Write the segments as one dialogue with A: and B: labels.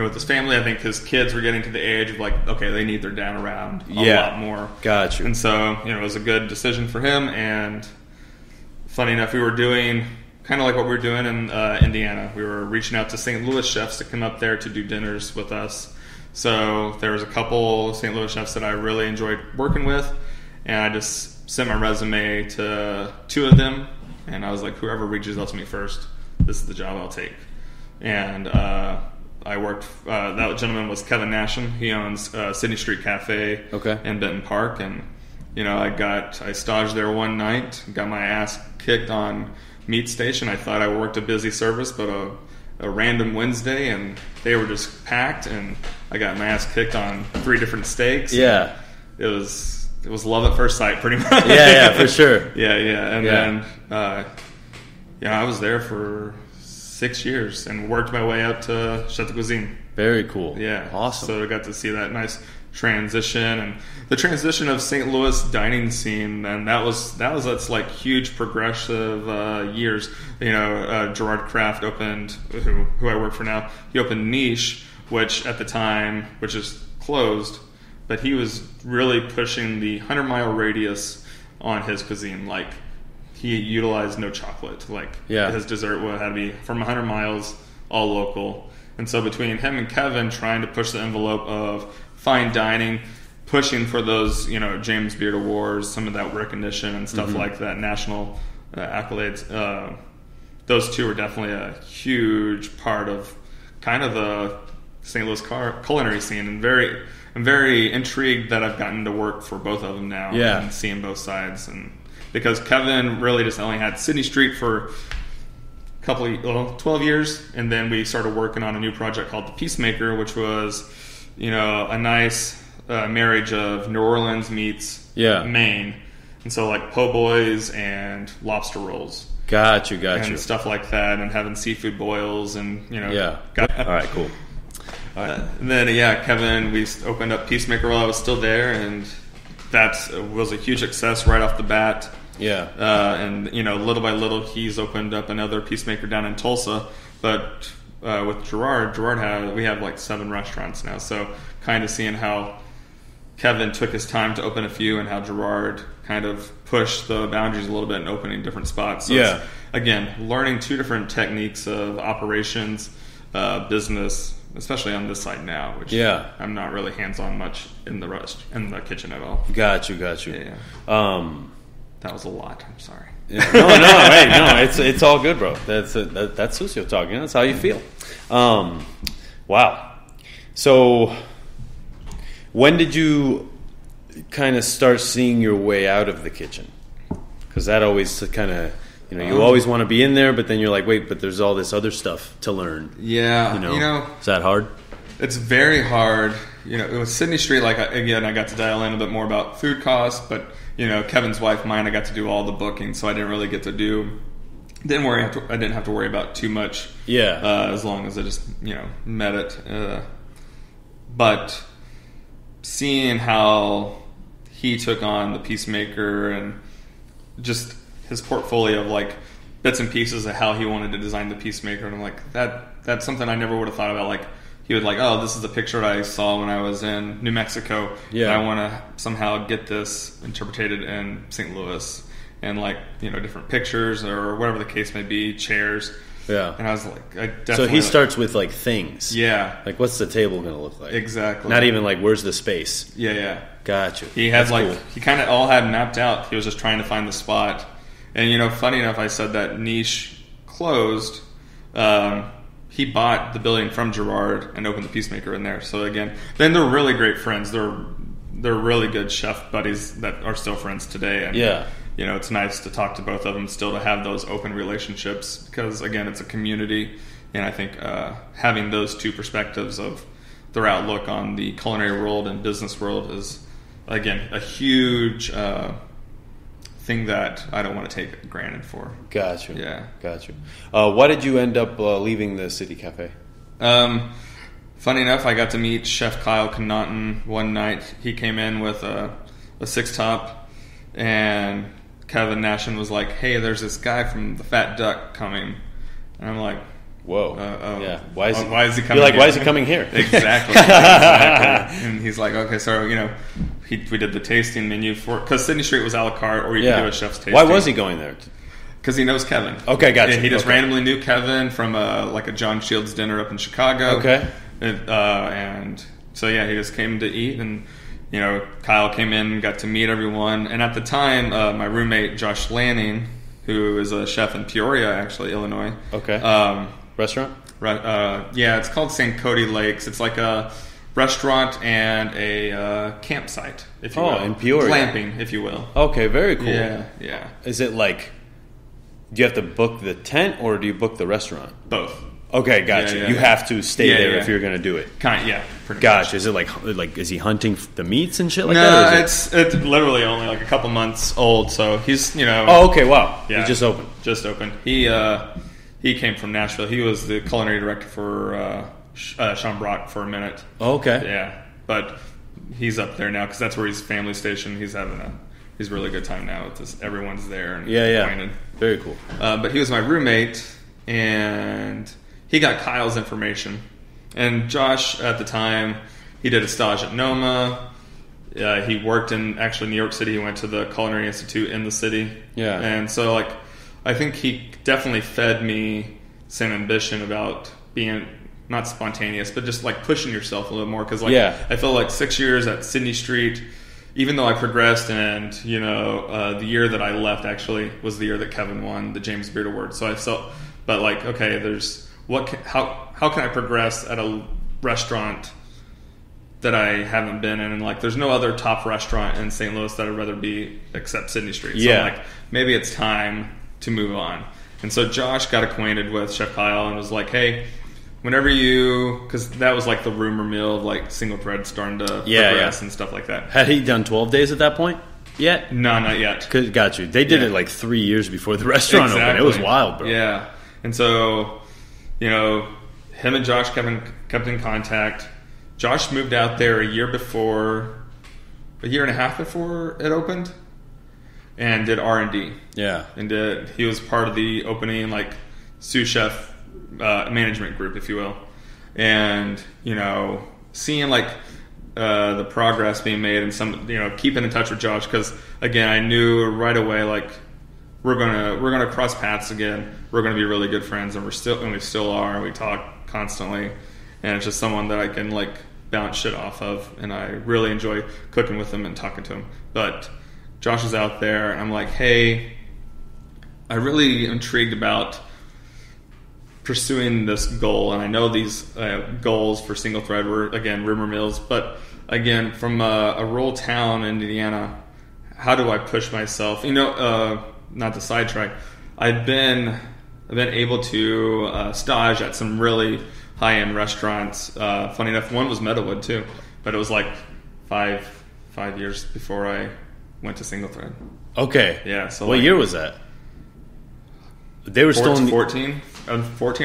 A: with his family. I think his kids were getting to the age of like, okay, they need their dad around a lot more.
B: Got you.
A: And so, it was a good decision for him. And funny enough, we were doing kind of like what we were doing in Indiana. We were reaching out to St. Louis chefs to come up there to do dinners with us. So there was a couple St. Louis chefs that I really enjoyed working with, and I just sent my resume to 2 of them, and I was like, whoever reaches out to me first, this is the job I'll take. And I worked, that gentleman was Kevin Nashon. He owns Sydney Street Cafe in Benton Park, and I staged there one night, got my ass kicked on meat station. I thought I worked a busy service, but a random Wednesday, and they were just packed, and I got my ass kicked on 3 different steaks.
B: Yeah,
A: it was love at first sight, pretty much.
B: Yeah, for sure.
A: And then I was there for 6 years and worked my way up to chef de cuisine.
B: Very cool.
A: Yeah,
B: awesome.
A: So I got to see that nice transition, and the transition of St. Louis dining scene, and that's like huge progressive years. Gerard Kraft opened, who I work for now. He opened Niche, which at the time, which is closed, but he was really pushing the 100-mile radius on his cuisine. Like, he utilized no chocolate. Like, his dessert had to be from 100 miles, all local. And so between him and Kevin trying to push the envelope of fine dining, pushing for those, James Beard Awards, some of that recognition and stuff like that, national accolades, those 2 were definitely a huge part of kind of the St. Louis culinary scene, and I'm very intrigued that I've gotten to work for both of them now and seeing both sides. And because Kevin really just only had Sydney Street for 12 years, and then we started working on a new project called The Peacemaker, which was a nice marriage of New Orleans meets Maine, and so like po' boys and lobster rolls.
B: Got you.
A: And stuff like that, and having seafood boils, and
B: all right, cool. All right.
A: And then Kevin, we opened up Peacemaker while I was still there, and that was a huge success right off the bat. And little by little, he's opened up another Peacemaker down in Tulsa. But with Gerard, we have like 7 restaurants now. So kind of seeing how Kevin took his time to open a few, and how Gerard kind of pushed the boundaries a little bit in opening different spots. So it's, again, learning 2 different techniques of operations, business, especially on this side now, which I'm not really hands-on much in the kitchen at all.
B: Got you.
A: Yeah. That was a lot. I'm sorry.
B: Yeah. No, it's all good, bro. That's Suciotalk. That's how you feel. Wow. So, when did you kind of start seeing your way out of the kitchen? Because that always kind of, you always want to be in there, but then you're like, wait, but there's all this other stuff to learn.
A: Yeah.
B: Is that hard?
A: It's very hard. It was Sydney Street. Like, again, I got to dial in a bit more about food costs, but Kevin's wife, mine, I got to do all the booking, so I didn't really get to do. I didn't have to worry about too much. As long as I just met it. But seeing how he took on the Peacemaker, and just his portfolio of like bits and pieces of how he wanted to design the Peacemaker, and I'm like, that's something I never would have thought about. Like, he would like, oh, this is the picture I saw when I was in New Mexico. I want to somehow get this interpreted in St. Louis, and like different pictures or whatever the case may be, chairs. And I was like, I definitely.
B: So he starts with like things. Like, what's the table going to look like?
A: Exactly.
B: Not even like, where's the space? Gotcha.
A: He had cool. He kind of all had mapped out. He was just trying to find the spot. And funny enough, I said that Niche closed. He bought the building from Gerard and opened the Peacemaker in there. So again, then they're really great friends. They're really good chef buddies that are still friends today. And it's nice to talk to both of them still, to have those open relationships, because again, it's a community, and I think having those 2 perspectives of their outlook on the culinary world and business world is, again, a huge thing that I don't want to take granted for.
B: Gotcha.
A: Yeah.
B: Gotcha. Why did you end up leaving the City Cafe?
A: Funny enough, I got to meet Chef Kyle Connaughton one night. He came in with a 6-top, and Kevin Nashon was like, hey, there's this guy from the Fat Duck coming. And I'm like,
B: Whoa. Yeah. Why is he coming?
A: You're like,
B: why is he coming here?
A: Exactly. And he's like, okay, so we did the tasting menu because Sydney Street was a la carte, or you could do a chef's tasting.
B: Why was he going there?
A: Because he knows Kevin.
B: Okay, gotcha.
A: He just randomly knew Kevin from a John Shields dinner up in Chicago.
B: Okay.
A: And so he just came to eat, and Kyle came in and got to meet everyone. And at the time, my roommate Josh Lanning, who is a chef in Peoria, actually, Illinois.
B: Okay. Restaurant?
A: Yeah, it's called St. Cody Lakes. It's like a restaurant and a campsite, if you will.
B: Oh, in Peoria.
A: Glamping, if you will.
B: Okay, very cool.
A: Yeah.
B: Is it like, do you have to book the tent or do you book the restaurant?
A: Both.
B: Okay, gotcha. You have to stay there if you're going to do it.
A: Pretty
B: Gotcha.
A: much.
B: Is it like is he hunting the meats and shit like
A: that?
B: No,
A: it's literally only like a couple months old, so he's
B: Oh, okay, wow.
A: Yeah,
B: he just opened.
A: Just opened. He came from Nashville. He was the culinary director for Sean Brock for a minute.
B: Oh, okay.
A: Yeah, but he's up there now because that's where he's family stationed. He's having he's a really good time now. With this, everyone's there and acquainted.
B: Very cool.
A: But he was my roommate, and he got Kyle's information. And Josh, at the time, he did a stage at Noma. He worked in actually New York City. He went to the Culinary Institute in the city. Yeah. And so, I think he definitely fed me some ambition about being not spontaneous, but just pushing yourself a little more. Because I feel like 6 years at Sydney Street, even though I progressed, and the year that I left actually was the year that Kevin won the James Beard Award. So I felt, but okay, there's how can I progress at a restaurant that I haven't been in, and there's no other top restaurant in St. Louis that I'd rather be except Sydney Street. So I'm maybe it's time to move on. And so Josh got acquainted with Chef Kyle and was like, hey, whenever because that was the rumor mill of single thread starting to progress and stuff like that.
B: Had he done 12 days at that point yet?
A: No, not yet.
B: Got you. They did it 3 years before the restaurant opened. It was wild, bro.
A: Yeah. And so, him and Josh kept in contact. Josh moved out there a year and a half before it opened, and did R&D. Yeah. And he was part of the opening sous chef management group, if you will. And seeing the progress being made, and some keeping in touch with Josh, because again I knew right away we're gonna cross paths again. We're gonna be really good friends, and we still are. And we talk constantly, and it's just someone that I can bounce shit off of, and I really enjoy cooking with him and talking to him. But Josh is out there, and I'm like, hey, I really am intrigued about pursuing this goal, and I know these goals for single thread were again rumor mills, but again from a rural town in Indiana, how do I push myself? Not to sidetrack, I've been able to stage at some really high-end restaurants. Funny enough, one was Meadowood too, but it was 5 years before I went to single thread.
B: Okay.
A: Yeah. So
B: what year was that? They were still in
A: 14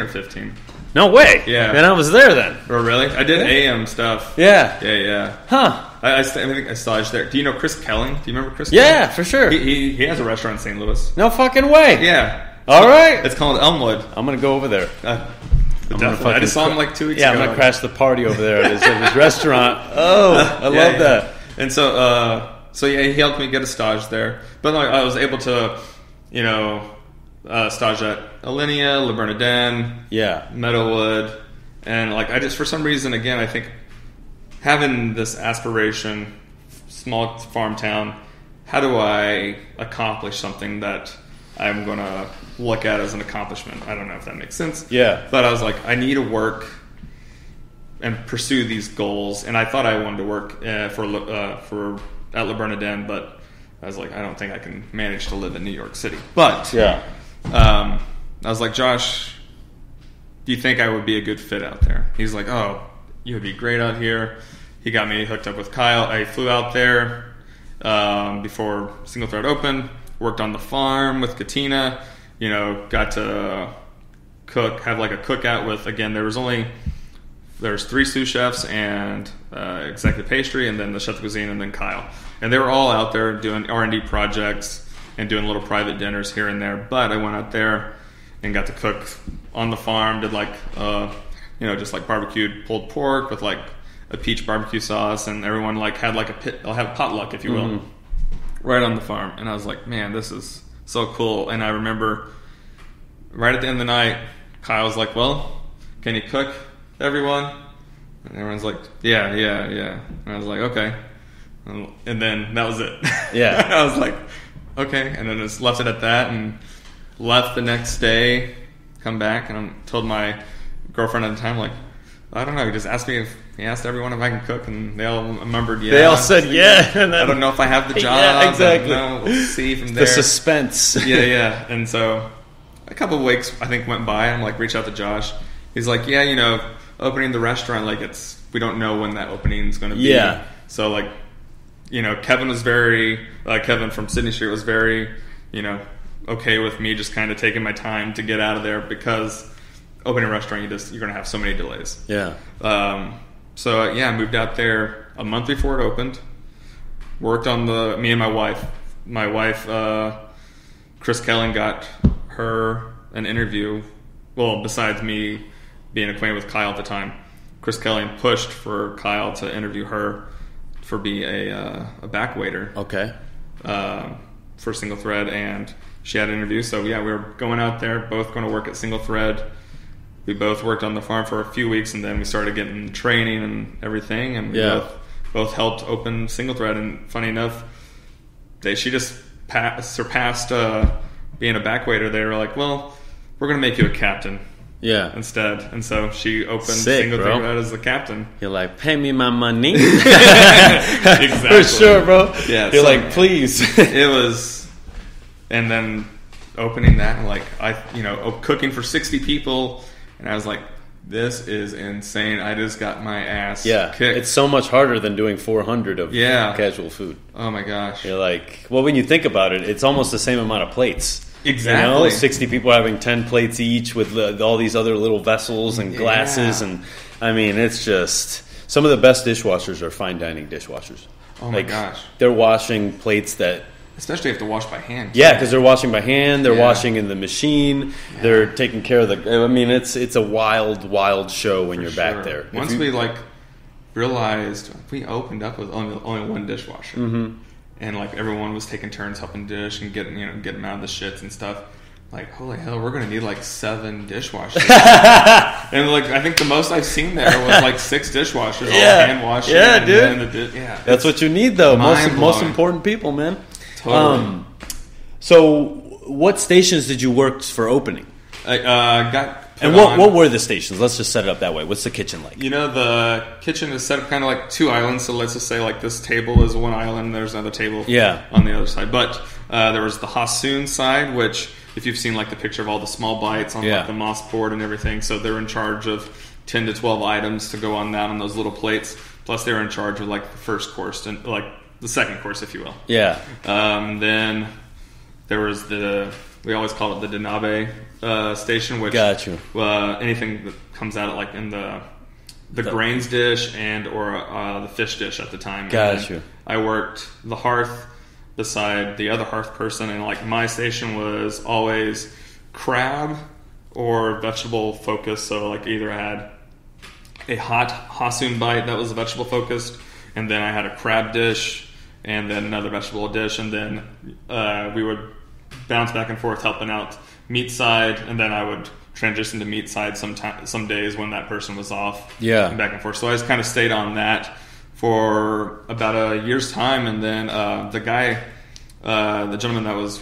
A: or 15.
B: No way.
A: Yeah.
B: Man, I was there then.
A: Oh, really? I did AM stuff.
B: Yeah.
A: Yeah.
B: Huh.
A: I think I staged there. Do you know Chris Kelling? Do you remember Chris
B: Yeah,
A: Kelling?
B: for sure.
A: He has a restaurant in St. Louis.
B: No fucking way.
A: Yeah.
B: All right.
A: It's called Elmwood.
B: I'm going to go over there.
A: Definitely. I just saw him 2 weeks ago.
B: Yeah, I'm going to crash the party over there at his restaurant. Oh, I love that.
A: And so he helped me get a stage there. But I was able to, stage at Alinea, Le Bernardin, Meadowood, and I just, for some reason, again, I think having this aspiration, small farm town, how do I accomplish something that I'm going to look at as an accomplishment? I don't know if that makes sense.
B: Yeah.
A: But I was like, I need to work and pursue these goals, and I thought I wanted to work at Le Bernardin, but I was like, I don't think I can manage to live in New York City. But I was like, Josh, do you think I would be a good fit out there? He's like, oh, you would be great out here. He got me hooked up with Kyle. I flew out there before Single Thread opened, worked on the farm with Katina, got to cook, have a cookout with, again, there's 3 sous chefs and executive pastry, and then the chef de cuisine, and then Kyle. And they were all out there doing R&D projects and doing little private dinners here and there. But I went out there and got to cook on the farm, did like just like barbecued pulled pork with like a peach barbecue sauce, and everyone like had like I'll have potluck, if you will, right on the farm. And I was like, man, this is so cool. And I remember right at the end of the night, Kyle's like, well, can you cook, everyone? And everyone's like, yeah. And I was like, okay. And then that was it.
B: Yeah.
A: I was like, okay. And then just left it at that and left the next day, come back, and I told my girlfriend at the time, like, I don't know, he just asked me he asked everyone if I can cook, and they all remembered, yeah.
B: They all said, yeah. And then,
A: I don't know if I have the job.
B: Yeah, exactly.
A: We'll see from there.
B: The suspense.
A: Yeah. And so a couple of weeks, I think, went by. I'm like, reach out to Josh. He's like, yeah, opening the restaurant, like we don't know when that opening is going to be.
B: Yeah.
A: So like, Kevin was Kevin from Sydney Street was very, okay with me just kind of taking my time to get out of there, because opening a restaurant, you're going to have so many delays.
B: Yeah.
A: I moved out there a month before it opened. Worked on me and my wife. My wife, Chris Kelling, got her an interview. Well, besides me being acquainted with Kyle at the time, Chris Kelling pushed for Kyle to interview her for being a back waiter.
B: Okay.
A: For Single Thread, and she had an interview. So yeah, we were going out there, both going to work at Single Thread. We both worked on the farm for a few weeks, and then we started getting training and everything, and we both helped open Single Thread. And funny enough, she just surpassed being a back waiter. They were like, well, we're going to make you a captain.
B: Yeah.
A: Instead. And so she opened
B: Sick,
A: Single
B: bro.
A: Thread as the captain.
B: You're like, pay me my money.
A: Exactly.
B: For sure, bro.
A: Yeah.
B: You're like, please.
A: It was, and then opening that, and like, cooking for 60 people, and I was like, this is insane. I just got my ass kicked.
B: It's so much harder than doing 400 of
A: Yeah.
B: casual food.
A: Oh my gosh.
B: You're like, well, when you think about it, it's almost the same amount of plates.
A: Exactly.
B: 60 people having 10 plates each with all these other little vessels and glasses. And I mean, it's just, some of the best dishwashers are fine dining dishwashers.
A: Oh my gosh.
B: They're washing plates that...
A: Especially if they have to wash by hand.
B: Yeah, because they're washing by hand. They're washing in the machine. Yeah. They're taking care of the... I mean, it's a wild show when you're back there.
A: Once we realized, we opened up with only one dishwasher. Mm-hmm. And like everyone was taking turns helping dish and getting them out of the shits and stuff. Like, holy hell, we're going to need like 7 dishwashers. And like, I think the most I've seen there was like 6 dishwashers, all hand washing.
B: Yeah, dude. That's what you need, though. Most important people, man.
A: Totally.
B: So, what stations did you work for opening? What were the stations? Let's just set it up that way. What's the kitchen like?
A: The kitchen is set up kind of like 2 islands. So let's just say like this table is one island, and there's another table on the other side. But there was the Hassoon side, which if you've seen like the picture of all the small bites on like the moss board and everything, so they're in charge of 10 to 12 items to go on that on those little plates. Plus they were in charge of like the first course and like the second course, if you will. Yeah. Then there was we always call it the Denabe station, which anything that comes out like in the grains dish and or the fish dish at the time. I worked the hearth beside the other hearth person, and like my station was always crab or vegetable focused. So like either I had a hot Hassoon bite that was vegetable focused, and then I had a crab dish, and then another vegetable dish, and then we would bounce back and forth helping out meat side, and then I would transition to meat side some days when that person was off. And back and forth. So I just kind of stayed on that for about a year's time, and then the gentleman that was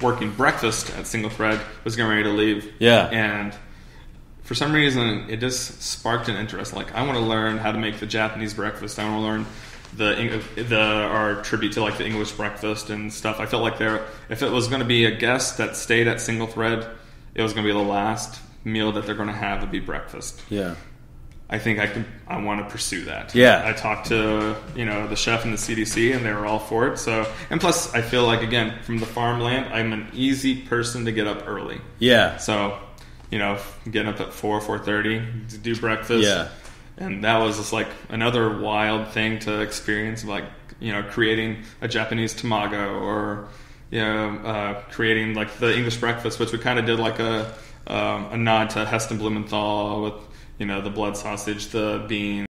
A: working breakfast at Single Thread was getting ready to leave. And for some reason, it just sparked an interest. Like, I want to learn how to make the Japanese breakfast. I want to learn our tribute to like the English breakfast and stuff. I felt like if it was going to be a guest that stayed at Single Thread, it was going to be the last meal that they're going to have would be breakfast. I think I want to pursue that. I talked to the chef and the CDC, and they were all for it. So, and plus, I feel like, again, from the farmland, I'm an easy person to get up early. So, getting up at 4:30 to do breakfast. And that was just like another wild thing to experience, like creating a Japanese tamago, or creating like the English breakfast, which we kind of did like a a nod to Heston Blumenthal with the blood sausage, the beans.